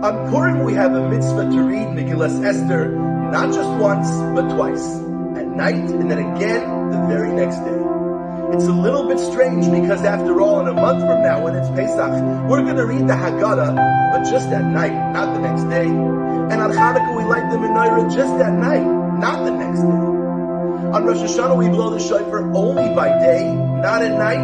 On Purim, we have a mitzvah to read Megillah Esther, not just once, but twice. At night, and then again the very next day. It's a little bit strange because after all, in a month from now, when it's Pesach, we're going to read the Haggadah, but just at night, not the next day. And on Hanukkah, we light the menorah just at night, not the next day. On Rosh Hashanah, we blow the shofar only by day, not at night.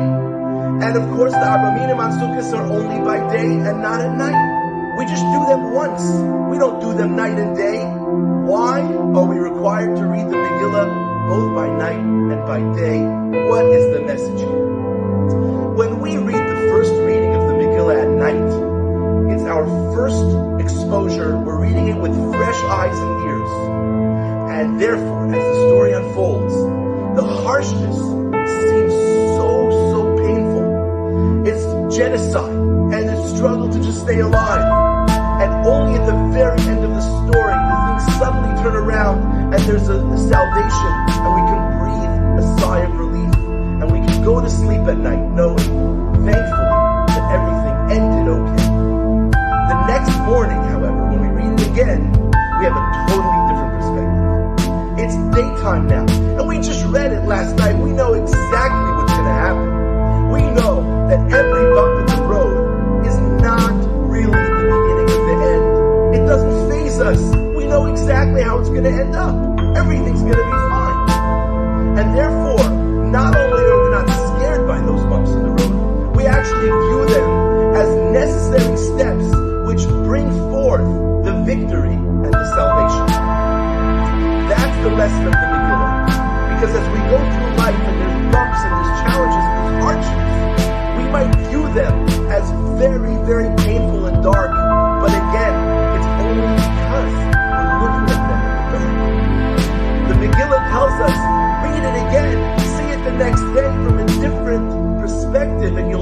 And of course, the Arba Minim on Sukkot are only by day and not at night. We just do them once. We don't do them night and day. Why are we required to read the Megillah both by night and by day? What is the message here? When we read the first reading of the Megillah at night, it's our first exposure. We're reading it with fresh eyes and ears. And therefore, as the story unfolds, the harshness seems so painful. It's genocide and the struggle to just stay alive. And only at the very end of the story, the things suddenly turn around and there's a salvation, and we can breathe a sigh of relief, and we can go to sleep at night knowing, thankfully, that everything ended okay. The next morning, however, when we read it again, we have a totally different perspective. It's daytime now, and we just read it last night. We know exactly what's going to happen. We know that every bump in the road is not really the beginning of the end. It doesn't faze us. We know exactly how it's going to end up. Everything's going to be fine. And therefore, not only are we not scared by those bumps in the road, we actually view them as necessary steps which bring forth the victory and the salvation. That's the lesson of the Megillah. Because as we go through life and there's bumps and there's challenges and there's hardships, we might view them as very painful and dark. But again, it's only because we're looking at them in the dark. The Megillah tells us, read it again, see it the next day from a different perspective, and you'll